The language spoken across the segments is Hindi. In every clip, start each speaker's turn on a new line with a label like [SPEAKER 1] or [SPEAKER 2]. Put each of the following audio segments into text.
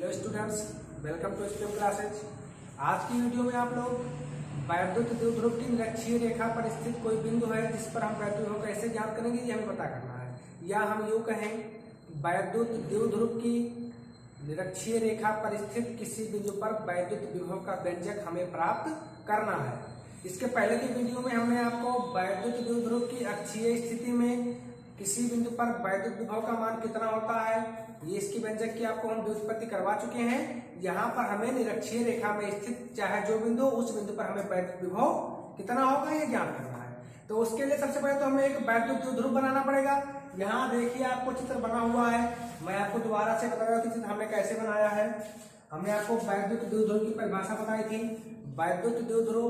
[SPEAKER 1] Hello students, welcome to STEM classes. आज की वीडियो में आप लोग वैद्युत द्विध्रुव की निरक्षीय रेखा पर स्थित कोई बिंदु है जिस पर हम वैद्युत विभव कैसे ज्ञात करेंगे ये हमें पता करना है, या हम यूँ कहें वैद्युत द्विध्रुव की निरक्षीय रेखा पर स्थित किसी बिंदु पर वैद्युत विभव का व्यंजक हमें प्राप्त करना है। इसके पहले की वीडियो में हमने आपको वैद्युत द्विध्रुव की अक्षीय स्थिति में किसी बिंदु पर वैद्युत विभव का मान कितना होता है, ये इसकी व्यंजक की आपको हम व्युत्पत्ति करवा चुके हैं। यहाँ पर हमें निरक्षीय रेखा में स्थित चाहे जो बिंदु, उस बिंदु पर हमें वैद्युत विभव कितना होगा ये ज्ञात करना है। तो उसके लिए सबसे पहले तो हमें एक वैद्युत द्विध्रुव बनाना पड़ेगा। यहाँ देखिए आपको चित्र बना हुआ है, मैं आपको दोबारा से बता रहा हूँ कि चित्र हमने कैसे बनाया है। हमने आपको वैद्युत द्विध्रुव की परिभाषा बताई थी। वैद्युत द्विध्रुव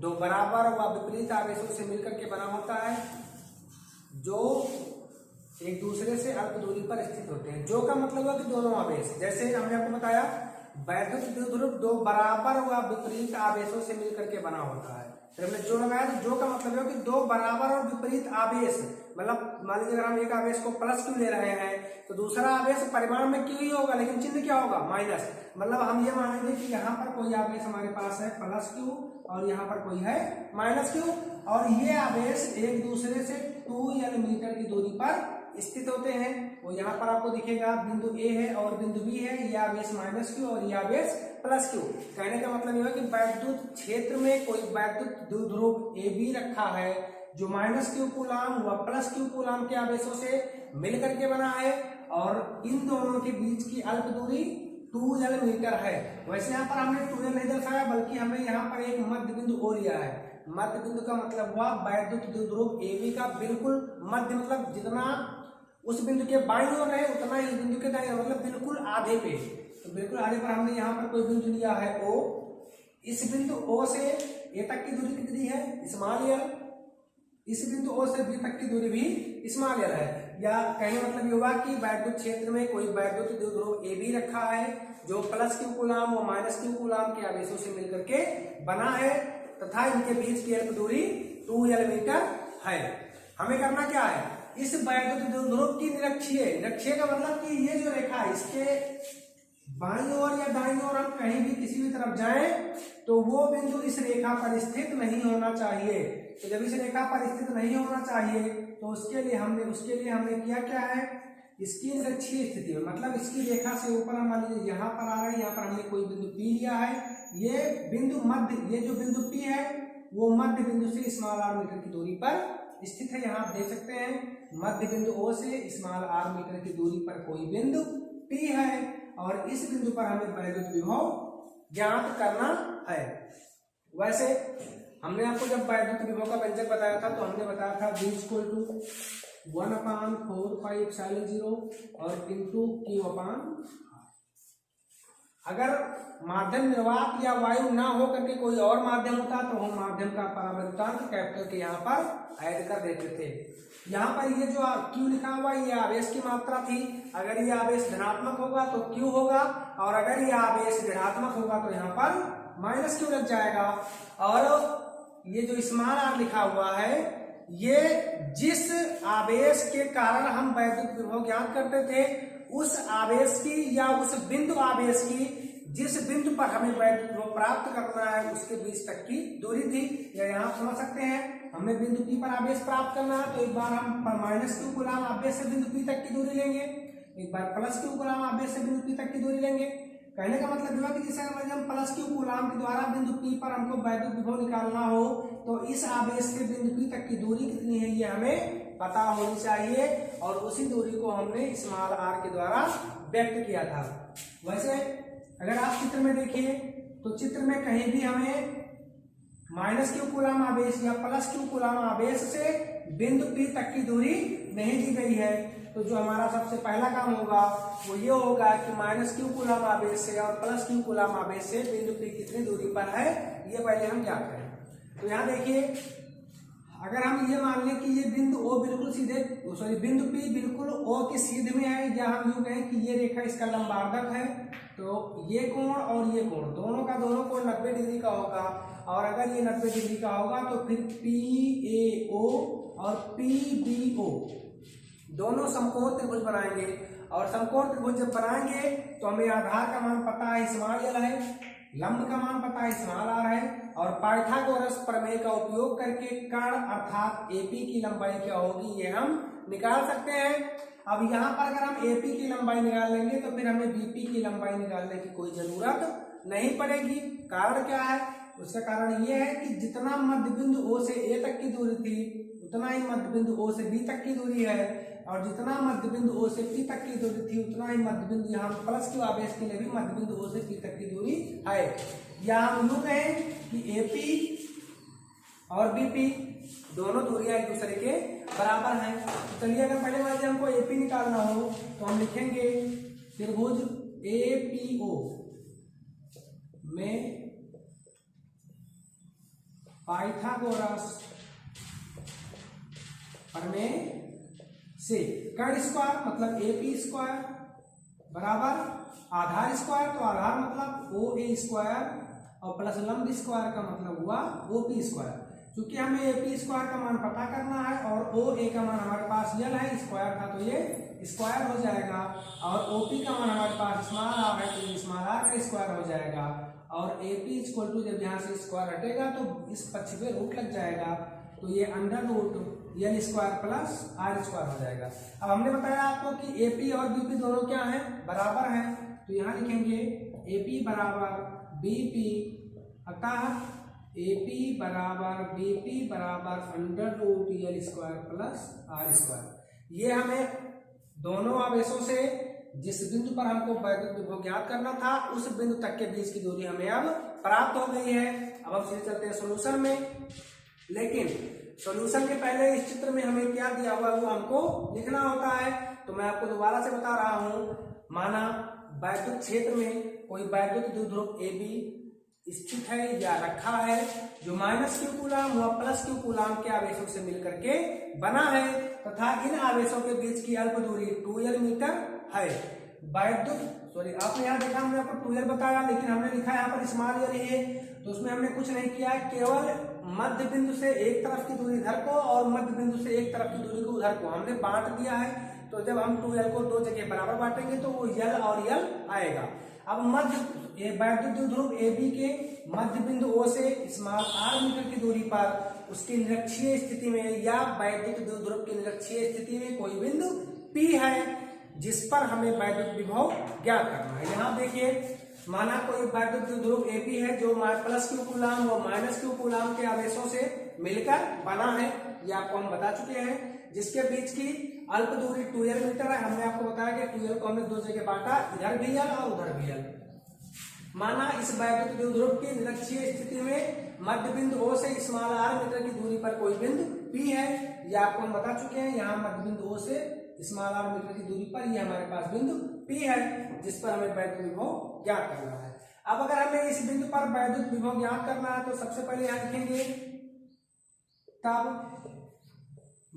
[SPEAKER 1] दो बराबर व विपरीत आवेशों से मिलकर के बना होता है जो एक दूसरे से अल्प दूरी पर स्थित होते हैं। जो का मतलब है कि दोनों आवेश, जैसे हमने आपको बताया वैद्युत द्विध्रुव दो बराबर व विपरीत आवेशों से मिलकर के बना होता है। फिर हमने जो लगाया तो जो का मतलब है कि दो बराबर और विपरीत आवेश, मतलब मान लीजिए अगर हम एक आवेश को प्लस क्यू ले रहे हैं तो दूसरा आवेश परिमाण में क्यू ही होगा, लेकिन चिन्ह क्या होगा, माइनस। मतलब हम ये मानेंगे कि यहाँ पर कोई आवेश हमारे पास है प्लस क्यू और यहाँ पर कोई है माइनस क्यू, और ये आवेश एक दूसरे से 2 मीटर की दूरी पर स्थित होते हैं। वो यहाँ पर आपको दिखेगा बिंदु ए है और बिंदु बी है, ये आवेश माइनस क्यू और ये आवेश प्लस क्यू। कहने का मतलब यह है कि वैद्युत क्षेत्र में कोई वैद्युत द्विध्रुव ए बी रखा है जो माइनस क्यू कूलाम व प्लस क्यू कूलाम के आवेशों से मिलकर के बना है, और इन दोनों के बीच की अल्प दूरी 2 मीटर है। वैसे यहाँ पर हमने 2 नहीं दर्शाया, बल्कि हमने यहाँ पर एक मध्य बिंदु ओ लिया है। मध्य बिंदु का मतलब हुआ वैद्युत द्विध्रुव ए बी का बिल्कुल मध्य, मतलब जितना उस बिंदु के बाईं ओर है उतना ही बिंदु के दाईं ओर, मतलब बिल्कुल आधे पे। तो बिल्कुल आधे पर हमने यहाँ पर कोई बिंदु लिया है ओ। इस बिंदु ओ से ए तक की दूरी कितनी है, स्मॉल एल। इस बिंदु ओ से बी तक की दूरी भी स्मॉल एल है। या कहने मतलब होगा कि वैद्युत क्षेत्र में कोई वैद्युत द्विध्रुव ए बी रखा है जो प्लस क्यू कूलाम और माइनस क्यू कूलाम के आवेशों से मिलकर के बना है, तथा इनके बीच की अल्प दूरी 2 मीटर है। हमें करना क्या है, इस वैद्युत द्विध्रुव की निरक्षीय का मतलब कि ये जो रेखा है इसके बाईं ओर या दाईं ओर हम कहीं भी किसी भी तरफ जाएं तो वो बिंदु इस रेखा पर स्थित नहीं होना चाहिए। तो जब इस रेखा पर स्थित नहीं होना चाहिए तो उसके लिए हमने किया क्या है, इसकी निरक्षीय स्थिति में, मतलब इसकी रेखा से ऊपर हम मान लीजिए यहाँ पर आ रहे हैं, यहाँ पर हमने कोई बिंदु पी लिया है। ये बिंदु मध्य, ये जो बिंदु पी है वो मध्य बिंदु से स्मॉल आर मीटर की दूरी पर स्थित है। यहाँ आप देख सकते हैं मध्य बिंदु ओ से स्मॉल आर मीटर की दूरी पर कोई बिंदु पी है, और इस बिंदु पर हमें वैद्युत विभव ज्ञात करना है। वैसे हमने आपको जब वैद्युत विभव का व्यंजक बताया था तो हमने बताया था V = 1/4πε0 और इंटू Q/। अगर माध्यम निर्वात या वायु ना हो करके कोई और माध्यम होता तो हम माध्यम का परावर्तनांक कैपिटल के यहाँ पर ऐड कर देते थे। यहाँ पर ये जो Q लिखा हुआ ये आवेश की मात्रा थी। अगर ये आवेश धनात्मक होगा तो Q होगा, और अगर ये आवेश ऋणात्मक होगा तो यहाँ पर माइनस Q लग जाएगा। और ये जो स्मॉल r लिखा हुआ है ये जिस आवेश के कारण हम वैद्युत विभव ज्ञात करते थे उस आवेश की या उस बिंदु आवेश की जिस बिंदु पर हमें वैद्युत विभव प्राप्त करना है उसके बीच तक की दूरी थी। या यहाँ आप समझ सकते हैं हमने बिंदु P पर आवेश प्राप्त करना है तो एक बार हम माइनस क्यू कूलाम आवेश से बिंदु P तक की दूरी लेंगे, एक बार प्लस क्यू कूलाम आवेश से बिंदु P तक की दूरी लेंगे। कहने का मतलब यह है कि जैसे हम प्लस क्यू कूलाम के द्वारा बिंदु P पर हमको वैद्युत विभव निकालना हो तो इस आवेश से बिंदु P तक की दूरी कितनी है ये हमें पता होनी चाहिए, और उसी दूरी को हमने स्मॉल r के द्वारा व्यक्त किया था। वैसे अगर आप चित्र में देखिए तो चित्र में कहीं भी हमें माइनस क्यू कूलाम आवेश या प्लस क्यू कूलाम आवेश से बिंदु P तक की दूरी नहीं दी गई है। तो जो हमारा सबसे पहला काम होगा वो ये होगा कि माइनस क्यू कूलाम आवेश से और प्लस क्यू कूलाम आवेश से बिंदु P कितनी दूरी पर है ये पहले हम ज्ञात करें। तो यहाँ देखिए अगर हम ये मान लें कि ये बिंदु O बिल्कुल बिंदु P बिल्कुल O के सीध में है, या हम यूँ कहें कि ये रेखा इसका लंबार्धक है, तो ये कोण और ये कोण दोनों का दोनों कोण 90 डिग्री का होगा। और अगर ये 90 डिग्री का होगा तो फिर PAO और PBO दोनों समकोण त्रिभुज बनाएंगे, और समकोण त्रिभुज जब बनाएंगे तो हमें आधार का मान पता है स्मॉल एल है, लंब का मान पता है स्मॉल आर है, और पाइथागोरस प्रमेय का उपयोग करके कर्ण अर्थात एपी की लंबाई क्या होगी ये हम निकाल सकते हैं। अब यहाँ पर अगर हम एपी की लंबाई निकाल लेंगे तो फिर हमें बीपी की लंबाई निकालने की कोई जरूरत नहीं पड़ेगी। कारण क्या है? उसका कारण ये है कि जितना मध्य बिंदु ओ से ए तक की दूरी थी उतना ही मध्य बिंदु ओ से बी तक की दूरी है, और जितना मध्य बिंदु ओ से पी तक की दूरी थी उतना ही मध्य बिंदु यहाँ प्लस क्यू आवेश के लिए भी मध्य बिंदु ओ से पी तक की दूरी है। या हम यूं कहें कि एपी और बीपी दोनों दूरियां एक दूसरे के बराबर हैं। तो चलिए अगर पहले मान लीजिए हमको एपी निकालना हो तो हम लिखेंगे त्रिभुज एपीओ में पाइथागोरस प्रमेय से कर्ण स्क्वायर मतलब एपी स्क्वायर बराबर आधार स्क्वायर, तो आधार मतलब ओ ए स्क्वायर और प्लस लंब स्क्वायर का मतलब हुआ ओपी स्क्वायर। क्योंकि हमें एपी स्क्वायर का मान पता करना है और ओ ए का मान हमारे पास यल है, स्क्वायर था तो ये स्क्वायर हो जाएगा, और ओपी का मान हमारे पास स्मॉल आर है तो ये स्मॉल आर का स्क्वायर हो जाएगा, और एपी इक्वल टू जब यहाँ से स्क्वायर हटेगा तो इस पक्ष पे रूट लग जाएगा, तो ये under root L square plus R square हो जाएगा। अब हमने बताया आपको कि एपी और बीपी दोनों क्या हैं? बराबर हैं, तो यहाँ लिखेंगे एपी बराबर बीपी, अतः एपी बराबर बीपी बराबर under root L square plus R square. ये हमें दोनों आवेशों से जिस बिंदु पर हमको वैद्युत विभव ज्ञात करना था उस बिंदु तक के बीच की दूरी हमें अब प्राप्त हो गई है। अब हम सीधे चलते हैं सॉल्यूशन में, लेकिन सॉल्यूशन के पहले इस चित्र में हमें क्या दिया हुआ है वो हमको लिखना होता है। तो मैं आपको दोबारा से बता रहा हूं, माना वैद्युत क्षेत्र में कोई वैद्युत द्विध्रुव ए बी स्थित है या रखा है जो माइनस क्यू कूलाम व प्लस क्यू कूलाम के आवेशों से मिलकर के बना है, तथा इन आवेशों के बीच की अल्प दूरी 2l मीटर है। वैद्युत आपने यहाँ देखा हमने आपको 2l बताया, लेकिन हमने लिखा है यहाँ पर स्मॉल यल है, तो उसमें हमने कुछ नहीं किया है, केवल मध्य बिंदु से एक तरफ की दूरी इधर को और मध्य बिंदु से एक तरफ की दूरी को उधर को हमने बांट दिया है। तो जब हम 2l को दो जगह बराबर बांटेंगे तो वो यल और यल आएगा। अब मध्य वैद्युत द्विध्रुव AB के मध्य बिंदु O से स्मॉल r मीटर की दूरी पर उसकी निरक्षीय स्थिति में या वैद्युत द्विध्रुव की निरक्षीय स्थिति में कोई बिंदु P है जिस पर हमें वैद्युत विभव ज्ञात करना है। यहाँ देखिए, माना कोई वैद्युत द्विध्रुव AB है जो प्लस क्यू कूलाम और माइनस क्यू कूलाम के आवेशों से मिलकर बना है, ये आपको हम बता चुके हैं, जिसके बीच की अल्प दूरी 2l मीटर है। हमने आपको बताया कि 2l को हमने दो जगह बांटा, इधर भी यल और उधर भी यल। माना इस वैद्युत द्विध्रुव की निरक्षीय स्थिति में मध्य बिंदु O से स्मॉल r मीटर की दूरी पर कोई बिंदु P है, यह आपको हम बता चुके हैं। यहाँ मध्य बिंदु O से स्मॉल r मीटर की दूरी पर ये हमारे पास बिंदु P है जिस पर हमें वैद्युत विभव ज्ञात करना है। अब अगर हमें इस बिंदु पर वैद्युत विभव ज्ञात करना है तो सबसे पहले यहाँ लिखेंगे तब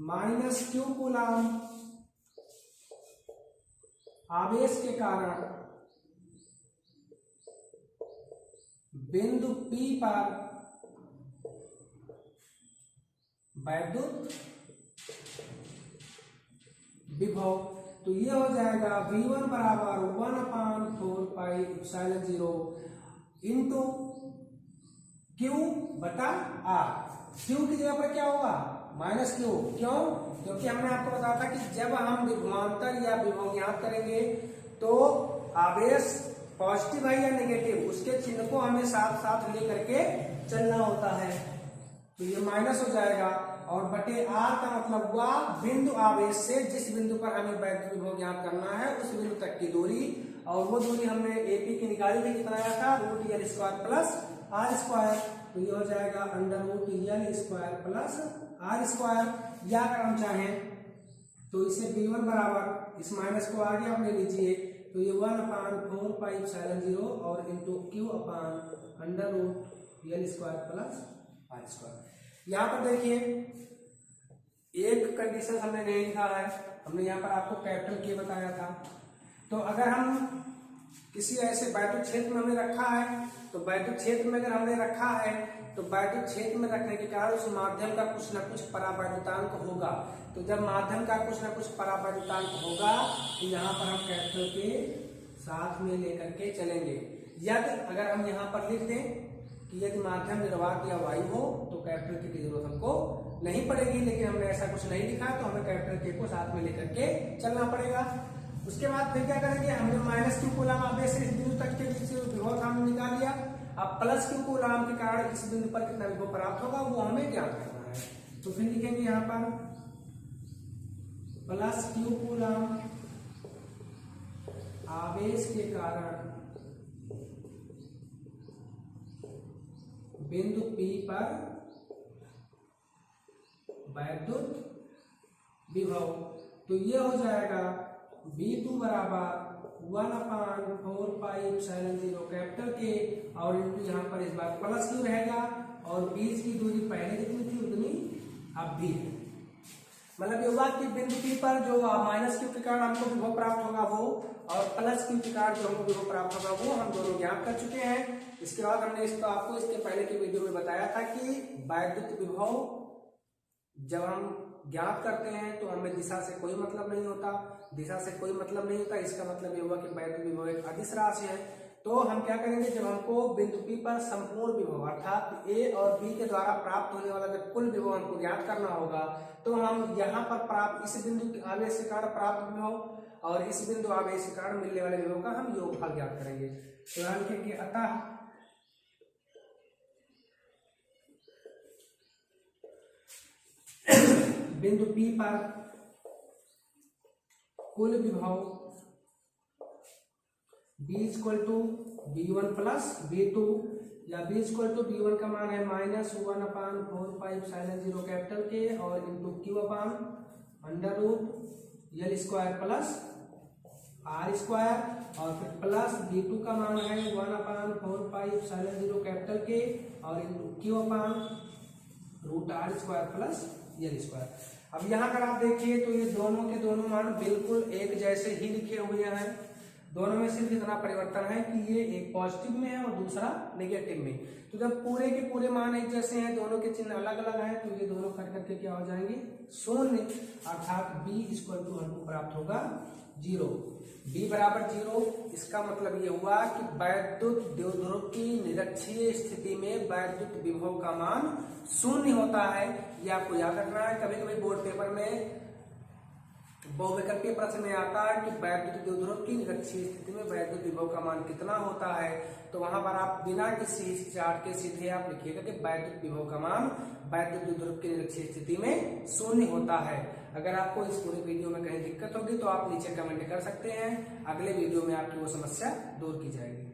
[SPEAKER 1] माइनस क्यू कूलाम आवेश के कारण बिंदु P पर वैद्युत विभव, तो ये हो जाएगा V1 बराबर 1/4 पाई एप्सिलॉन 0 इंटू Q बटा R। Q की जगह पर क्या होगा? Minus Q। क्यों? क्योंकि हमने आपको बताया था कि जब हम विभवांतर या विभव ज्ञात करेंगे तो आवेश पॉजिटिव है या नेगेटिव उसके चिन्ह को हमें साथ साथ लेकर के चलना होता है, तो ये माइनस हो जाएगा, और बटे R का मतलब हुआ बिंदु आवेश से जिस बिंदु पर हमें वैद्युत विभव ज्ञात करना है उस बिंदु तक की दूरी, और वो दूरी हमने AP की निकाली थी, कितना आया था? Root L square plus R square, तो ये हो जाएगा under root L square plus R square. या अगर हम चाहें तो इसे V1 बराबर इस माइनस को आगे आप ले लीजिए, तो ये 1/4 पाई एप्सिलॉन 0 और into Q upon under root L square plus R square. यहाँ पर देखिए एक कंडीशन हमने नहीं लिखा है, हमने यहाँ पर आपको कैपिटल K बताया था। तो अगर हम किसी ऐसे वैद्युत क्षेत्र में हमने रखा है, तो वैद्युत क्षेत्र में अगर हमने रखा है तो वैद्युत क्षेत्र में रखने के कारण उस माध्यम का कुछ न कुछ परावैद्युतांक होगा। तो जब माध्यम का कुछ न कुछ परावैद्युतांक होगा तो यहाँ पर हम कैपिटल K साथ में लेकर के चलेंगे। यदि अगर हम यहाँ पर लिख दें कि यदि माध्यम निर्वात या वायु हो तो कैपिटल के की जरूरत हमको नहीं पड़ेगी, लेकिन हमने ऐसा कुछ नहीं लिखा तो हमें कैपिटल के को साथ में लेकर के चलना पड़ेगा। उसके बाद फिर क्या करेंगे, हमने माइनस क्यू कूलम आवेश से इस बिंदु तक के विभव हमने निकाल लिया। अब प्लस क्यू कूलम के कारण इस बिंदु पर कितना विभव प्राप्त होगा वो हमें ज्ञात करना है। तो फिर लिखेंगे यहाँ पर प्लस क्यू कूलम आवेश के कारण बिंदु P पर वैद्युत विभव। तो ये हो जाएगा V2 बराबर 1/4 पाई एप्सिलॉन 0 कैपिटल के और इनटू यहाँ पर इस बार प्लस क्यू रहेगा और बीच की दूरी पहले जितनी थी उतनी अब भी है। मतलब ये हुआ कि बिंदु P पर जो माइनस क्यू के कारण हमको विभव प्राप्त होगा वो और प्लस क्यू के कारण जो हमको विभव प्राप्त होगा वो हम दोनों ज्ञात कर चुके हैं। इसके बाद हमने इसको आपको इसके पहले की वीडियो में बताया था कि वैद्युत विभव जब हम ज्ञात करते हैं तो हमें दिशा से कोई मतलब नहीं होता, दिशा से कोई मतलब नहीं होता। इसका मतलब ये हुआ कि वैद्युत विभव एक अदिश राशि है। तो हम क्या करेंगे, जब हमको बिंदु P पर संपूर्ण विभव अर्थात A और B के द्वारा प्राप्त होने वाला जब कुल विभव हमको ज्ञात करना होगा तो हम यहाँ पर प्राप्त इस बिंदु आवेश के कारण प्राप्त विभव और इस बिंदु आवेश के कारण मिलने वाले विभव का हम योगफल ज्ञात करेंगे। तो लिखेंगे अतः बिंदु P पर कुल विभव B = B1 प्लस B2 या B = B1 का मान है -1/4 पाई एप्सिलॉन 0 कैपिटल के और इंटू Q अपान √L² प्लस R² और फिर प्लस B2 का मान है 1/4 पाई एप्सिलॉन 0 कैपिटल के और इंटू Q अपान √R² प्लस L²। अब यहाँ अगर आप देखिए तो ये दोनों के दोनों मान बिल्कुल एक जैसे ही लिखे हुए हैं। दोनों में सिर्फ इतना परिवर्तन है कि ये एक पॉजिटिव में है और दूसरा नेगेटिव में। तो जब पूरे के पूरे मान एक जैसे हैं, दोनों के चिन्ह अलग अलग हैं, तो ये दोनों कट करके क्या हो जाएंगे, शून्य। अर्थात B = हमको प्राप्त होगा 0। B बराबर 0। इसका मतलब ये हुआ कि वैद्युत द्विध्रुव की निरक्षीय स्थिति में वैद्युत विभव का मान शून्य होता है। ये आपको याद रखना है। कभी कभी बोर्ड पेपर में बहुविकल्पीय प्रश्न में आता है कि वैद्युत द्विध्रुव की निरक्षीय स्थिति में वैद्युत विभव का मान कितना होता है, तो वहां पर आप बिना किसी हिचकिचाहट के सीधे आप लिखिएगा कि वैद्युत विभव का मान वैद्युत द्विध्रुव की निरक्षीय स्थिति में शून्य होता है। अगर आपको इस पूरे वीडियो में कहीं दिक्कत होगी तो आप नीचे कमेंट कर सकते हैं, अगले वीडियो में आपकी वो समस्या दूर की जाएगी।